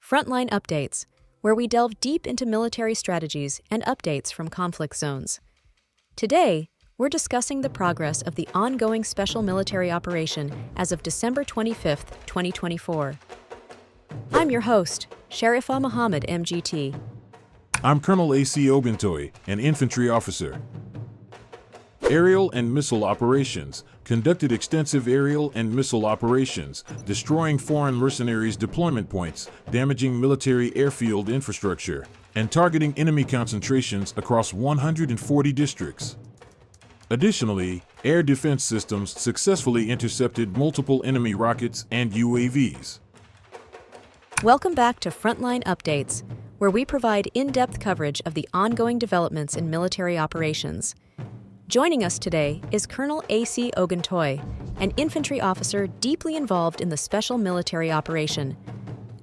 Frontline Updates, where we delve deep into military strategies and updates from conflict zones. Today, we're discussing the progress of the ongoing special military operation as of December 25, 2024. I'm your host, Sharifa Muhammad, MGT. I'm Colonel A.C. Oguntoye, an infantry officer. Aerial and missile operations conducted extensive aerial and missile operations, destroying foreign mercenaries' deployment points, damaging military airfield infrastructure, and targeting enemy concentrations across 140 districts. Additionally, air defense systems successfully intercepted multiple enemy rockets and UAVs. Welcome back to Frontline Updates, where we provide in-depth coverage of the ongoing developments in military operations. Joining us today is Colonel A.C. Oguntoye, an infantry officer deeply involved in the special military operation.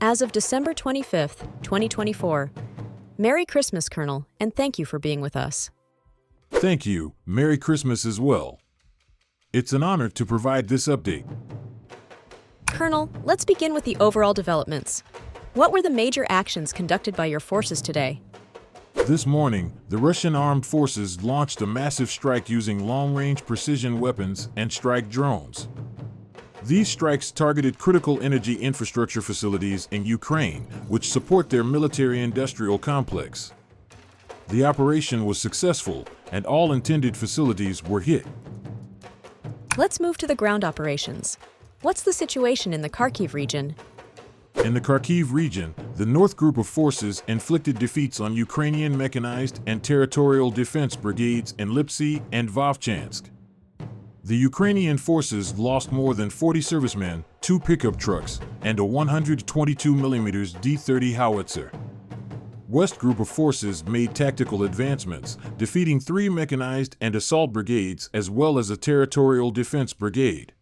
As of December 25, 2024, Merry Christmas, Colonel, and thank you for being with us. Thank you. Merry Christmas as well. It's an honor to provide this update. Colonel, let's begin with the overall developments. What were the major actions conducted by your forces today? This morning, the Russian armed forces launched a massive strike using long-range precision weapons and strike drones. These strikes targeted critical energy infrastructure facilities in Ukraine, which support their military-industrial complex. The operation was successful, and all intended facilities were hit. Let's move to the ground operations. What's the situation in the Kharkiv region? In the Kharkiv region, the North Group of Forces inflicted defeats on Ukrainian mechanized and territorial defense brigades in Lipsy and Vovchansk. The Ukrainian forces lost more than 40 servicemen, 2 pickup trucks, and a 122mm D-30 howitzer. West Group of Forces made tactical advancements, defeating 3 mechanized and assault brigades as well as a territorial defense brigade.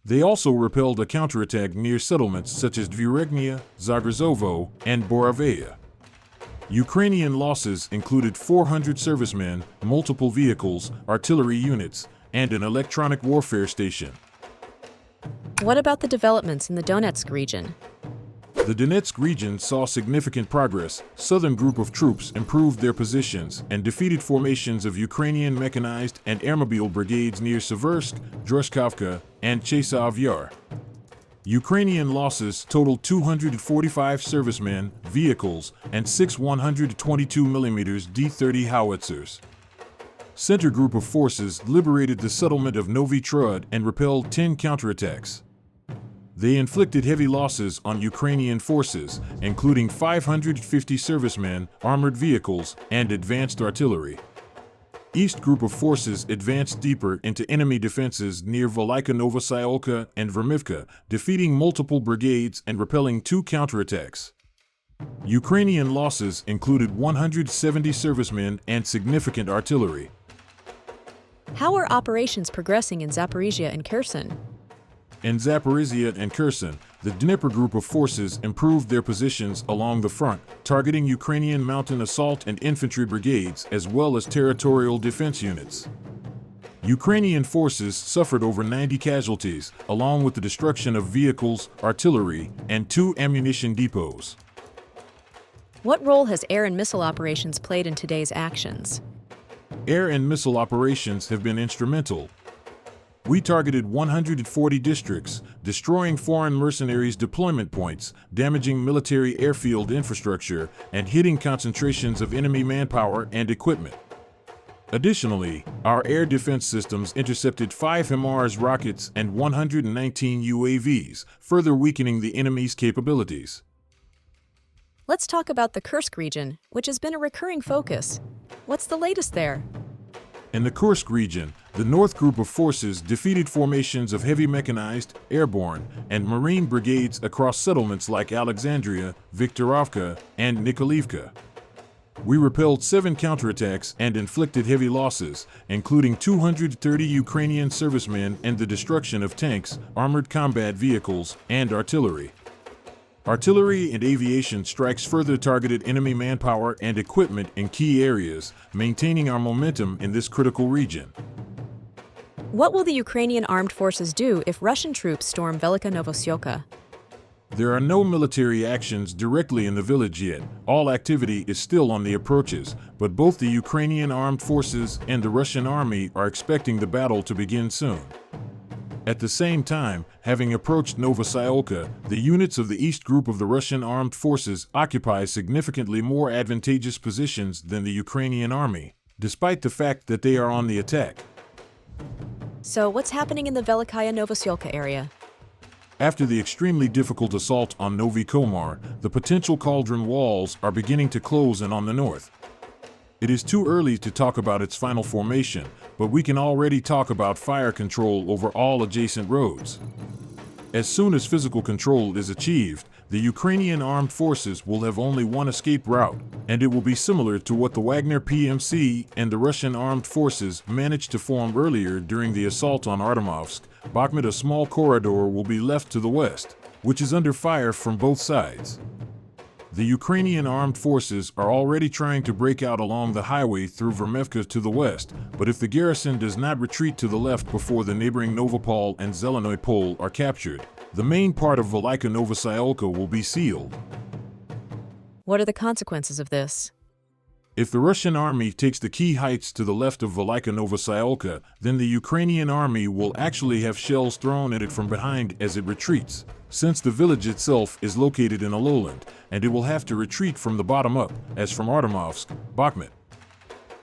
They also repelled a counterattack near settlements such as Dviregnia, Zagrazovo, and Borovaya. Ukrainian losses included 400 servicemen, multiple vehicles, artillery units, and an electronic warfare station. What about the developments in the Donetsk region? The Donetsk region saw significant progress. Southern Group of troops improved their positions and defeated formations of Ukrainian mechanized and airmobile brigades near Seversk, Drushkovka, and Chasov Yar. Ukrainian losses totaled 245 servicemen, vehicles, and 6 122mm D-30 howitzers. Center Group of Forces liberated the settlement of Novi Trud and repelled 10 counterattacks. They inflicted heavy losses on Ukrainian forces, including 550 servicemen, armored vehicles, and advanced artillery. East Group of Forces advanced deeper into enemy defenses near Velika Novosyolka and Vermivka, defeating multiple brigades and repelling 2 counterattacks. Ukrainian losses included 170 servicemen and significant artillery. How are operations progressing in Zaporizhia and Kherson? In Zaporizhia and Kherson, the Dnipro Group of Forces improved their positions along the front, targeting Ukrainian mountain assault and infantry brigades as well as territorial defense units. Ukrainian forces suffered over 90 casualties, along with the destruction of vehicles, artillery, and 2 ammunition depots. What role has air and missile operations played in today's actions? Air and missile operations have been instrumental. We targeted 140 districts, destroying foreign mercenaries' deployment points, damaging military airfield infrastructure, and hitting concentrations of enemy manpower and equipment. Additionally, our air defense systems intercepted 5 HIMARS rockets and 119 UAVs, further weakening the enemy's capabilities. Let's talk about the Kursk region, which has been a recurring focus. What's the latest there? In the Kursk region, the North Group of Forces defeated formations of heavy mechanized, airborne, and marine brigades across settlements like Alexandria, Viktorovka, and Nikolaevka. We repelled 7 counterattacks and inflicted heavy losses, including 230 Ukrainian servicemen and the destruction of tanks, armored combat vehicles, and artillery. Artillery and aviation strikes further targeted enemy manpower and equipment in key areas, maintaining our momentum in this critical region. What will the Ukrainian armed forces do if Russian troops storm Velika Novosyoka? There are no military actions directly in the village yet. All activity is still on the approaches, but both the Ukrainian armed forces and the Russian army are expecting the battle to begin soon. At the same time, having approached Novosayolka, the units of the East Group of the Russian armed forces occupy significantly more advantageous positions than the Ukrainian army, despite the fact that they are on the attack. So what's happening in the Velikaya Novosayolka area? After the extremely difficult assault on Novi Komar, the potential cauldron walls are beginning to close in on the north. It is too early to talk about its final formation, but we can already talk about fire control over all adjacent roads. As soon as physical control is achieved, the Ukrainian armed forces will have only one escape route, and it will be similar to what the Wagner PMC and the Russian armed forces managed to form earlier during the assault on Artemovsk. Bakhmut, a small corridor will be left to the west, which is under fire from both sides. The Ukrainian armed forces are already trying to break out along the highway through Vermevka to the west, but if the garrison does not retreat to the left before the neighboring Novopol and Zelenoy Pole are captured, the main part of Velika Novosayolka will be sealed. What are the consequences of this? If the Russian army takes the key heights to the left of Velika Novosayolka, then the Ukrainian army will actually have shells thrown at it from behind as it retreats, since the village itself is located in a lowland, and it will have to retreat from the bottom up, as from Artemovsk, Bakhmut.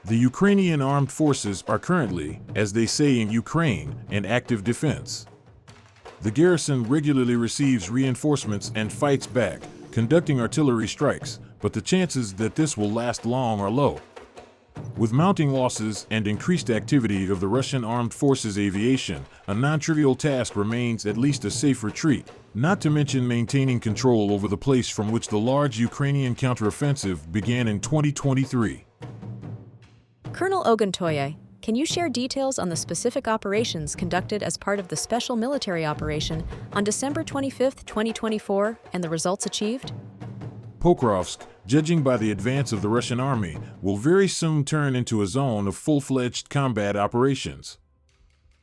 The Ukrainian armed forces are currently, as they say in Ukraine, in active defense. The garrison regularly receives reinforcements and fights back, conducting artillery strikes, but the chances that this will last long are low. With mounting losses and increased activity of the Russian armed forces aviation, a non-trivial task remains at least a safe retreat, not to mention maintaining control over the place from which the large Ukrainian counteroffensive began in 2023. Colonel Oguntoye, can you share details on the specific operations conducted as part of the special military operation on December 25, 2024, and the results achieved? Pokrovsk, judging by the advance of the Russian army, will very soon turn into a zone of full-fledged combat operations.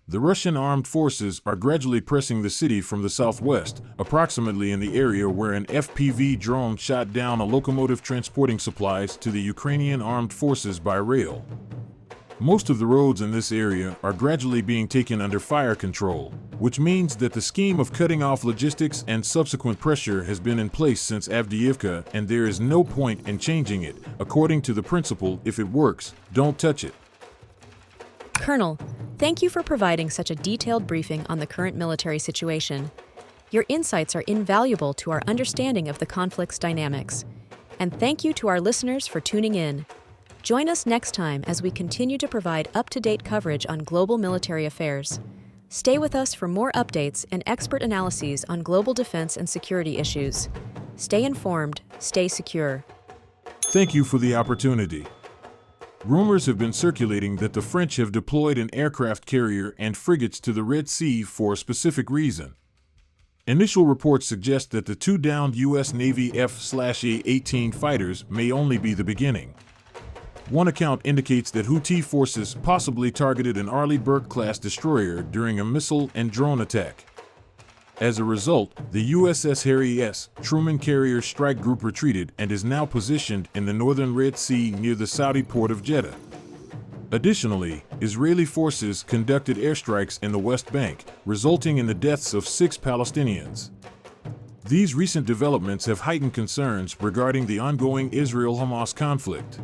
The Russian armed forces are gradually pressing the city from the southwest, approximately in the area where an FPV drone shot down a locomotive transporting supplies to the Ukrainian armed forces by rail. Most of the roads in this area are gradually being taken under fire control, which means that the scheme of cutting off logistics and subsequent pressure has been in place since Avdiivka, and there is no point in changing it, according to the principle, if it works, don't touch it. Colonel, thank you for providing such a detailed briefing on the current military situation. Your insights are invaluable to our understanding of the conflict's dynamics. And thank you to our listeners for tuning in. Join us next time as we continue to provide up-to-date coverage on global military affairs. Stay with us for more updates and expert analyses on global defense and security issues. Stay informed, stay secure. Thank you for the opportunity. Rumors have been circulating that the French have deployed an aircraft carrier and frigates to the Red Sea for a specific reason. Initial reports suggest that the two downed U.S. Navy F/A-18 fighters may only be the beginning. One account indicates that Houthi forces possibly targeted an Arleigh Burke-class destroyer during a missile and drone attack. As a result, the USS Harry S. Truman carrier strike group retreated and is now positioned in the northern Red Sea near the Saudi port of Jeddah. Additionally, Israeli forces conducted airstrikes in the West Bank, resulting in the deaths of 6 Palestinians. These recent developments have heightened concerns regarding the ongoing Israel-Hamas conflict.